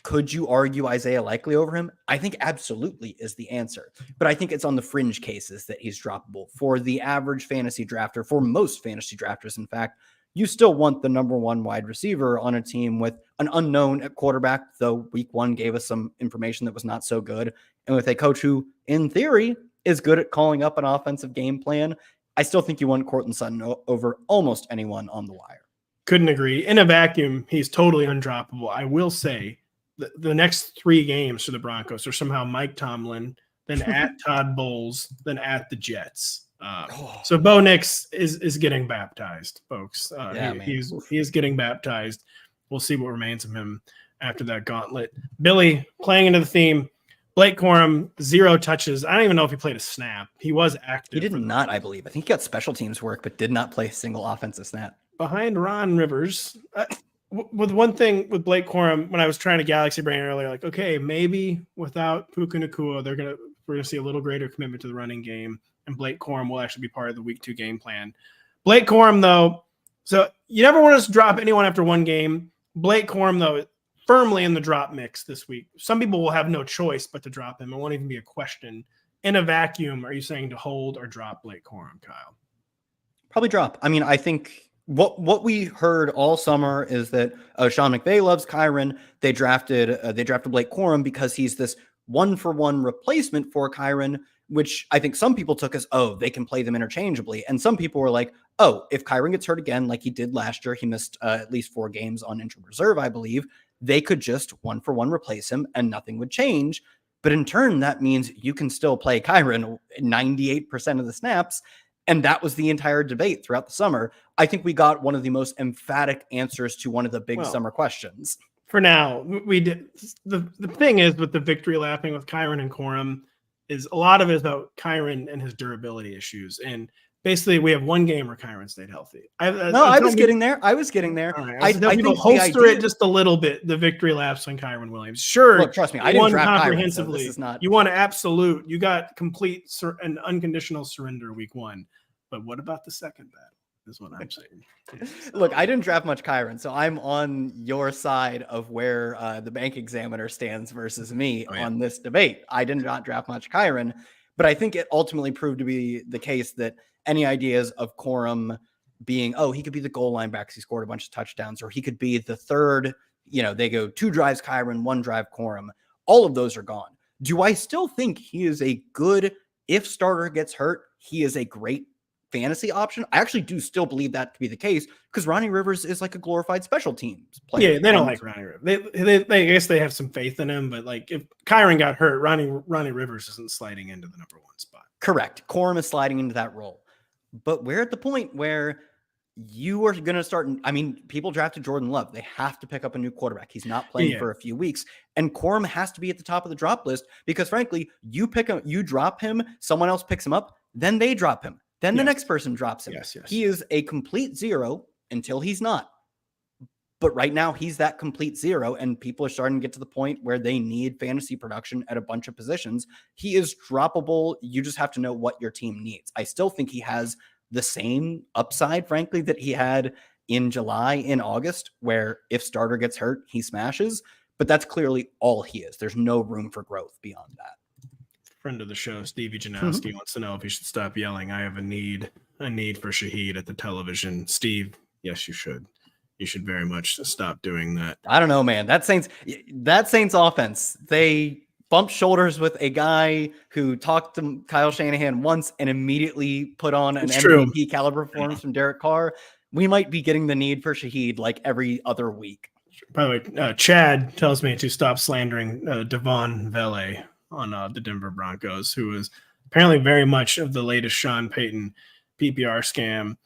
could you argue Isaiah Likely over him? I think absolutely is the answer. But I think it's on the fringe cases that he's droppable. For the average fantasy drafter, for most fantasy drafters, in fact, you still want the number 1 wide receiver on a team with an unknown at quarterback, though week 1 gave us some information that was not so good. And with a coach who, in theory, is good at calling up an offensive game plan, I still think you want Cortland Sutton over almost anyone on the wire. Couldn't agree. In a vacuum, he's totally undroppable. I will say the next 3 games for the Broncos are somehow Mike Tomlin, then at Todd Bowles, then at the Jets. So Bo Nix is getting baptized, folks. He is getting baptized. We'll see what remains of him after that gauntlet. Billy, playing into the theme, Blake Corum, 0 touches. I don't even know if he played a snap. He was active. He did not, I believe. I think he got special teams work, but did not play a single offensive snap. Behind Ron Rivers. With one thing with Blake Corum, when I was trying to Galaxy Brain earlier, like, okay, maybe without Puka Nacua, we're gonna see a little greater commitment to the running game, and Blake Corum will actually be part of the week 2 game plan. Blake Corum, though, so you never want us to drop anyone after 1 game. Blake Corum, though, firmly in the drop mix this week. Some people will have no choice but to drop him. It won't even be a question. In a vacuum, are you saying to hold or drop Blake Corum, Kyle? Probably drop. I mean, I think what we heard all summer is that Sean McVay loves Kyren. They drafted Blake Corum because he's this 1-for-1 replacement for Kyren, which I think some people took as, oh, they can play them interchangeably. And some people were like, oh, if Kyren gets hurt again, like he did last year, he missed at least 4 games on injured reserve, I believe, they could just 1-for-1 replace him and nothing would change. But in turn, that means you can still play Kyren 98% of the snaps. And that was the entire debate throughout the summer. I think we got one of the most emphatic answers to one of the big summer questions. For now, we did. The thing is with the victory lapping with Kyren and Corum is a lot of it is about Kyren and his durability issues. And basically, we have 1 game where Kyren stayed healthy. I was getting there. I think holster it just a little bit. The victory laps on Kyren Williams. Sure. Look, trust me, I didn't draft comprehensively. Kyren, so this is not. You want absolute. You got complete and unconditional surrender week 1. But what about the second battle? Is what I'm saying. Look, I didn't draft much Kyren, so I'm on your side of where the bank examiner stands versus me on this debate. I did not draft much Kyren, but I think it ultimately proved to be the case that any ideas of Corum being, oh, he could be the goal line back because he scored a bunch of touchdowns, or he could be the third, they go 2 drives Kyren, 1 drive Corum. All of those are gone. Do I still think he is a good, if starter gets hurt, he is a great fantasy option. I actually do still believe that to be the case because Ronnie Rivers is like a glorified special teams player. Yeah, they don't like Ronnie Rivers. They I guess they have some faith in him, but like if Kyron got hurt, Ronnie Rivers isn't sliding into the number 1 spot. Correct. Corum is sliding into that role. But we're at the point where you are going to start. I mean, people drafted Jordan Love. They have to pick up a new quarterback. He's not playing for a few weeks. And Corum has to be at the top of the drop list because, frankly, you drop him, someone else picks him up, then they drop him. Then the next person drops him. Yes. He is a complete zero until he's not. But right now, he's that complete zero, and people are starting to get to the point where they need fantasy production at a bunch of positions. He is droppable. You just have to know what your team needs. I still think he has the same upside, frankly, that he had in July, in August, where if starter gets hurt, he smashes. But that's clearly all he is. There's no room for growth beyond that. Friend of the show, Stevie Janowski, wants to know if he should stop yelling. I have a need for Shaheed at the television. Steve, yes, you should. You should very much stop doing that. I don't know, man. That Saints offense, they bumped shoulders with a guy who talked to Kyle Shanahan once and immediately put on an MVP caliber performance from Derek Carr. We might be getting the need for Shaheed like every other week. By the way, Chad tells me to stop slandering Devon Vele on the Denver Broncos, who is apparently very much of the latest Sean Payton PPR scam.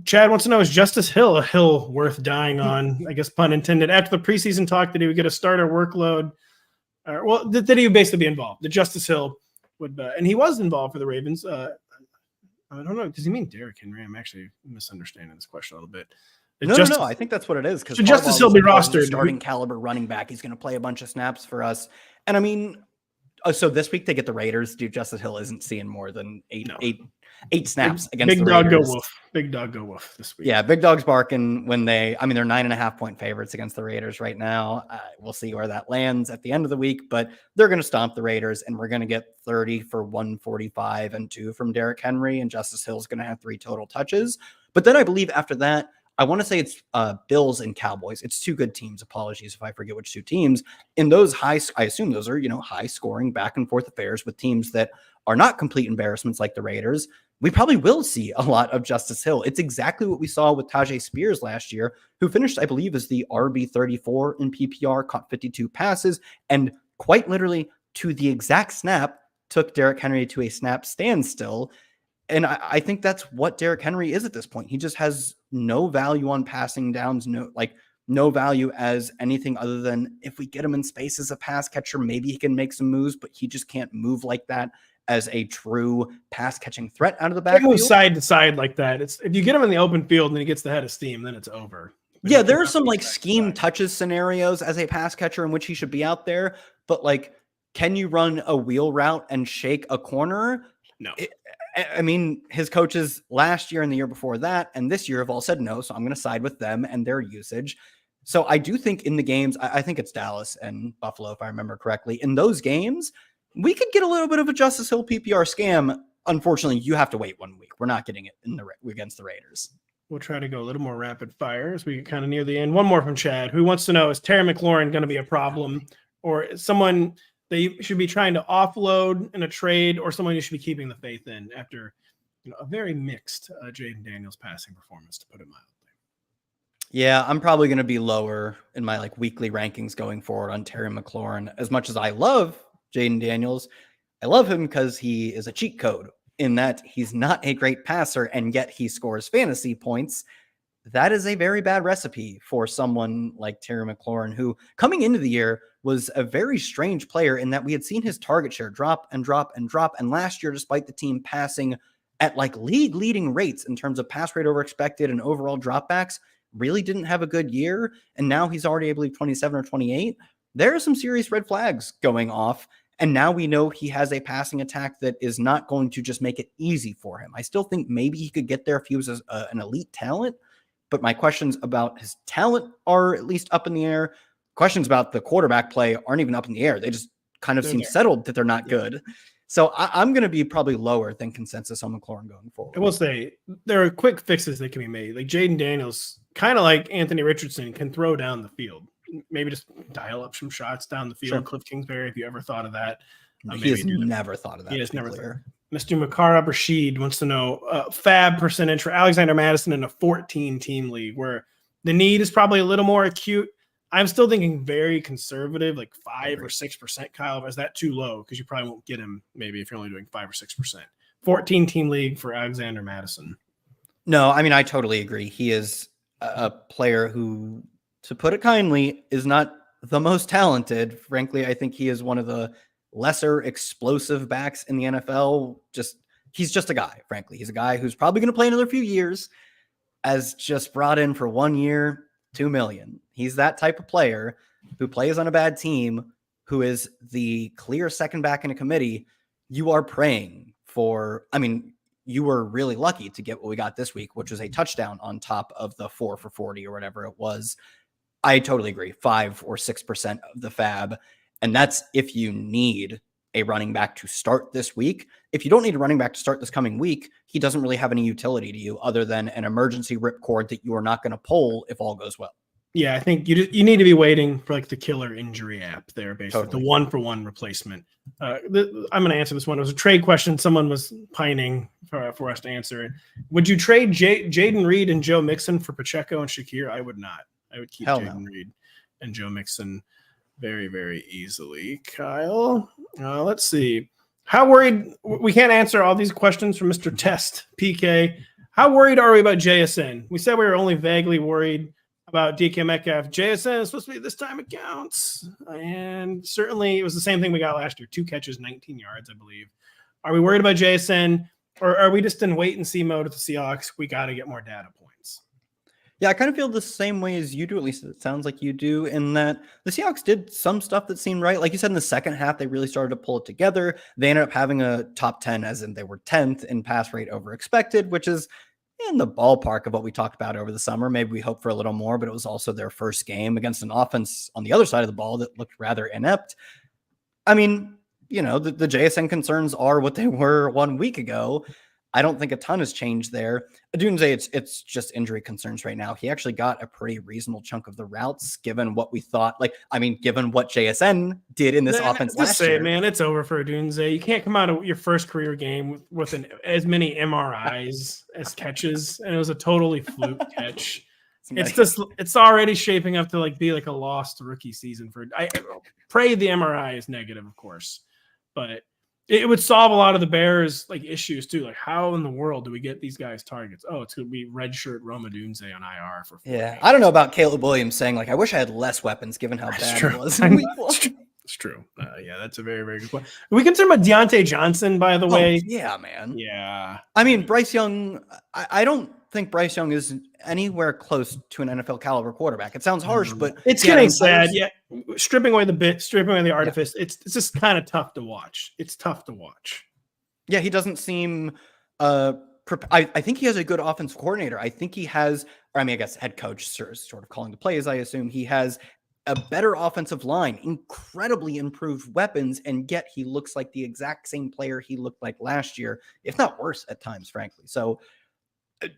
Chad wants to know, is Justice Hill a hill worth dying on? I guess pun intended. After the preseason talk that he would get a starter workload, that he would basically be involved. The Justice Hill would, and he was involved for the Ravens. I don't know. Does he mean Derrick Henry? I'm actually misunderstanding this question a little bit. No. I think that's what it is. Because Justice Hill be rostered, starting caliber running back. He's going to play a bunch of snaps for us. And I mean, so this week they get the Raiders. Dude, Justice Hill isn't seeing more than eight snaps against the Raiders. Big dog go woof this week. Yeah, big dog's barking when they're 9.5-point favorites against the Raiders right now. We'll see where that lands at the end of the week, but they're going to stomp the Raiders, and we're going to get 30 for 145 and 2 from Derrick Henry, and Justice Hill's going to have 3 total touches. But then I believe after that, I want to say it's Bills and Cowboys. It's 2 good teams. Apologies if I forget which 2 teams. In those I assume those are, high scoring back and forth affairs with teams that are not complete embarrassments like the Raiders. We probably will see a lot of Justice Hill. It's exactly what we saw with Tajay Spears last year, who finished, I believe, as the RB34 in PPR, caught 52 passes, and quite literally to the exact snap took Derrick Henry to a snap standstill. And I think that's what Derrick Henry is at this point. He just has no value on passing downs, no value as anything other than if we get him in space as a pass catcher, maybe he can make some moves, but he just can't move like that as a true pass catching threat out of the backfield. Move side to side like that. It's if you get him in the open field and he gets the head of steam, then it's over. But yeah, there are some scheme touches scenarios as a pass catcher in which he should be out there, but can you run a wheel route and shake a corner? No. I mean, his coaches last year and the year before that, and this year have all said no. So I'm going to side with them and their usage. So I do think in the games, I think it's Dallas and Buffalo, if I remember correctly. In those games, we could get a little bit of a Justice Hill PPR scam. Unfortunately, you have to wait 1 week. We're not getting it against the Raiders. We'll try to go a little more rapid fire as we get kind of near the end. One more from Chad, who wants to know, is Terry McLaurin going to be a problem or someone that you should be trying to offload in a trade or someone you should be keeping the faith in after a very mixed Jaden Daniels passing performance, to put it mildly? Yeah, I'm probably going to be lower in my weekly rankings going forward on Terry McLaurin. As much as I love Jaden Daniels, I love him because he is a cheat code in that he's not a great passer and yet he scores fantasy points. That is a very bad recipe for someone like Terry McLaurin, who coming into the year was a very strange player in that we had seen his target share drop and drop and drop. And last year, despite the team passing at league leading rates in terms of pass rate over expected and overall dropbacks, really didn't have a good year. And now he's already, I believe, 27 or 28. There are some serious red flags going off. And now we know he has a passing attack that is not going to just make it easy for him. I still think maybe he could get there if he was an elite talent. But my questions about his talent are at least up in the air. Questions about the quarterback play aren't even up in the air. They just kind of seem settled that they're not good. So I'm going to be probably lower than consensus on McLaurin going forward. I will say there are quick fixes that can be made. Like Jaden Daniels, kind of like Anthony Richardson, can throw down the field. Maybe just dial up some shots down the field. Sure. Cliff Kingsbury, if you ever thought of that. He has never thought of that. He has never thought. Mr. Makar Rashid wants to know fab percentage for Alexander Madison in a 14-team league where the need is probably a little more acute. I'm still thinking very conservative, like 5 or 6%. Kyle, is that too low? Because you probably won't get him maybe if you're only doing 5 or 6%. 14-team league for Alexander Madison. No, I mean, I totally agree. He is a player who, to put it kindly, is not the most talented. Frankly, I think he is one of the lesser explosive backs in the NFL. He's just a guy, frankly. He's a guy who's probably going to play another few years, as just brought in for 1 year, $2 million. He's that type of player who plays on a bad team, who is the clear second back in a committee. You are praying for, I mean, you were really lucky to get what we got this week, which was a touchdown on top of the 4 for 40 or whatever it was. I totally agree. 5 or 6% of the fab. And that's if you need a running back to start this week. If you don't need a running back to start this coming week, he doesn't really have any utility to you other than an emergency ripcord that you are not going to pull if all goes well. Yeah, I think you need to be waiting for like the killer injury app there, basically Totally. the 1-for-1 replacement. I'm going to answer this one. It was a trade question. Someone was pining for us to answer it. Would you trade Jaden Reed and Joe Mixon for Pacheco and Shakir? I would not. I would keep Jaden Reed and Joe Mixon very, very easily. Kyle, let's see. How worried? We can't answer all these questions from Mr. Test PK. How worried are we about JSN? We said we were only vaguely worried about DK Metcalf. JSN is supposed to be this time it counts. And certainly it was the same thing we got last year. 2 catches, 19 yards, I believe. Are we worried about JSN, or are we just in wait and see mode with the Seahawks? We got to get more data points. Yeah, I kind of feel the same way as you do. At least it sounds like you do, in that the Seahawks did some stuff that seemed right. Like you said, in the second half, they really started to pull it together. They ended up having a top 10, as in they were 10th in pass rate over expected, which is in the ballpark of what we talked about over the summer. Maybe we hope for a little more, but it was also their first game against an offense on the other side of the ball that looked rather inept. I mean, the JSN concerns are what they were 1 week ago. I don't think a ton has changed there. Odunze, it's just injury concerns right now. He actually got a pretty reasonable chunk of the routes, given what we thought. Given what JSN did in this offense last year. Man, it's over for Odunze. You can't come out of your first career game with as many MRIs as catches, and it was a totally fluke catch. It's already shaping up to be like a lost rookie season for. I pray the MRI is negative, of course, but it would solve a lot of the Bears issues too. Like, how in the world do we get these guys targets? Oh, it's going to be redshirt Rome Odunze on IR for 4 games. I don't know about Caleb Williams saying I wish I had less weapons given how bad it was. It's true. That's a very, very good point. We concerned about Deontay Johnson, by the way. Yeah, man. Yeah. I mean, Bryce Young, I don't think Bryce Young is anywhere close to an NFL caliber quarterback. It sounds harsh, but it's getting sad. Yeah. Stripping away the artifice. Yeah. It's just kind of tough to watch. It's tough to watch. Yeah. He doesn't seem, I think he has a good offensive coordinator. I think he has, I guess head coach sort of calling the plays. I assume he has a better offensive line, incredibly improved weapons, and yet he looks like the exact same player he looked like last year, if not worse at times, frankly. So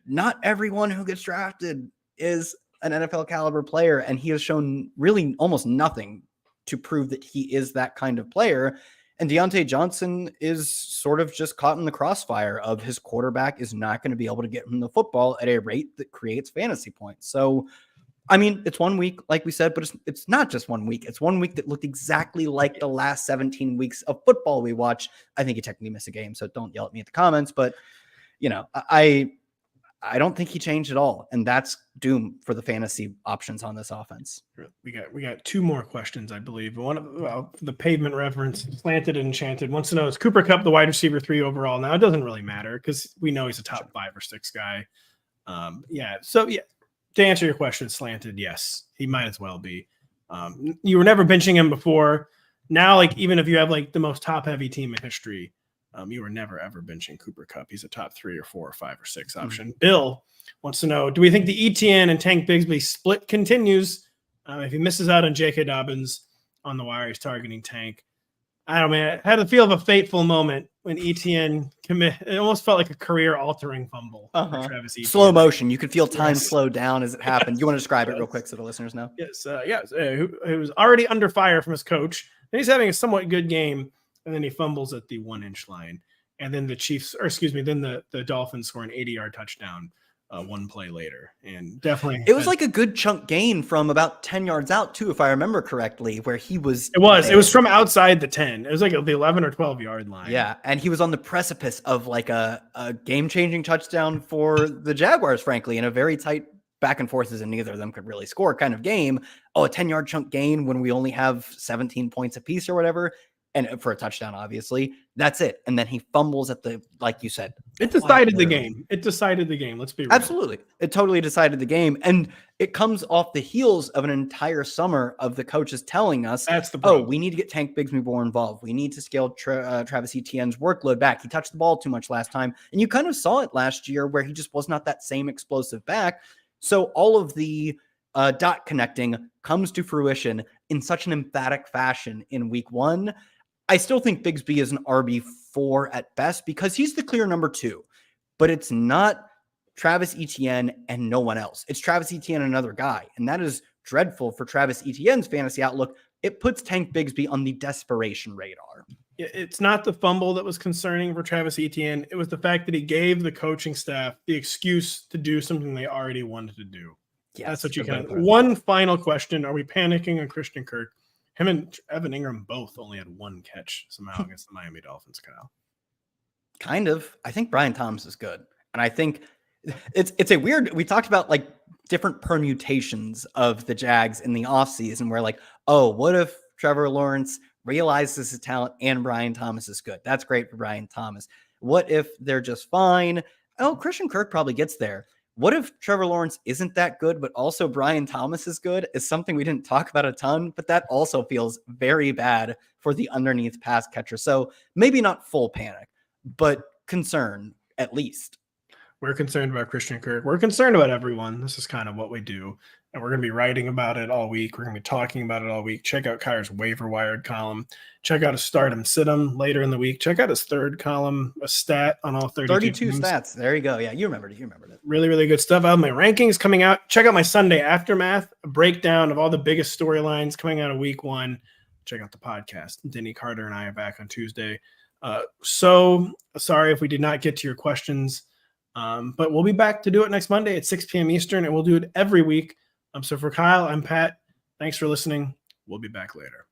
not everyone who gets drafted is an NFL caliber player, and he has shown really almost nothing to prove that he is that kind of player. And Deontay Johnson is sort of just caught in the crossfire of his quarterback is not going to be able to get him the football at a rate that creates fantasy points. So, it's 1 week, like we said, but it's not just 1 week. It's 1 week that looked exactly like the last 17 weeks of football we watch. I think he technically missed a game, so don't yell at me at the comments. But, I don't think he changed at all. And that's doom for the fantasy options on this offense. We got 2 more questions, I believe. One of the pavement reference, Slanted and Enchanted, wants to know, is Cooper Kupp the wide receiver 3 overall? Now, it doesn't really matter because we know he's a top 5 or 6 guy. To answer your question, Slanted, yes, he might as well be. You were never benching him before. Now, even if you have the most top-heavy team in history, you were never, ever benching Cooper Kupp. He's a top 3 or 4 or 5 or 6 option. Bill wants to know, do we think the ETN and Tank Bigsby split continues? If he misses out on J.K. Dobbins on the wire, he's targeting Tank. I don't know, man. I had the feel of a fateful moment when ETN it almost felt like a career-altering fumble for Travis Etienne. Slow motion. You could feel time slow down as it happened. You want to describe it real quick so the listeners know? Yes. Who was already under fire from his coach. And he's having a somewhat good game, and then he fumbles at the 1-inch line. and then then the Dolphins score an 80-yard touchdown one play later. And definitely it was like a good chunk gain from about 10 yards out too, if I remember correctly, where he was. It was from outside the 10. It was like the 11 or 12 yard line. Yeah, and he was on the precipice of like a game-changing touchdown for the Jaguars, frankly, in a very tight back and forth as neither of them could really score kind of game. Oh, a 10-yard chunk gain when we only have 17 points apiece or whatever. And for a touchdown, obviously, that's it. And then he fumbles at like you said. It decided the game. It decided the game. Let's be real. Absolutely. It totally decided the game. And it comes off the heels of an entire summer of the coaches telling us, that's the problem. We need to get Tank Bigsby more involved. We need to scale Travis Etienne's workload back. He touched the ball too much last time. And you kind of saw it last year where he just was not that same explosive back. So all of the dot connecting comes to fruition in such an emphatic fashion in week 1. I still think Bigsby is an RB4 at best because he's the clear number 2, but it's not Travis Etienne and no one else. It's Travis Etienne and another guy, and that is dreadful for Travis Etienne's fantasy outlook. It puts Tank Bigsby on the desperation radar. It's not the fumble that was concerning for Travis Etienne. It was the fact that he gave the coaching staff the excuse to do something they already wanted to do. Yes, that's what you can. One final question. Are we panicking on Christian Kirk? Him and Evan Ingram both only had one catch somehow against the Miami Dolphins, Kyle. Kind of. I think Brian Thomas is good. And I think it's a weird, we talked about like different permutations of the Jags in the offseason where like, oh, what if Trevor Lawrence realizes his talent and Brian Thomas is good? That's great for Brian Thomas. What if they're just fine? Oh, Christian Kirk probably gets there. What if Trevor Lawrence isn't that good, but also Brian Thomas is good? Is something we didn't talk about a ton, but that also feels very bad for the underneath pass catcher. So maybe not full panic, but concern at least. We're concerned about Christian Kirk. We're concerned about everyone. This is kind of what we do. And we're going to be writing about it all week. We're going to be talking about it all week. Check out Kyre's waiver wired column. Check out his start him, sit him later in the week. Check out his third column, a stat on all 32 teams. Stats. There you go. Yeah, you remembered it. Really, really good stuff. I have my rankings coming out. Check out my Sunday Aftermath, a breakdown of all the biggest storylines coming out of week 1. Check out the podcast. Denny Carter and I are back on Tuesday. So sorry if we did not get to your questions, but we'll be back to do it next Monday at 6 p.m. Eastern, and we'll do it every week. So for Kyle, I'm Pat. Thanks for listening. We'll be back later.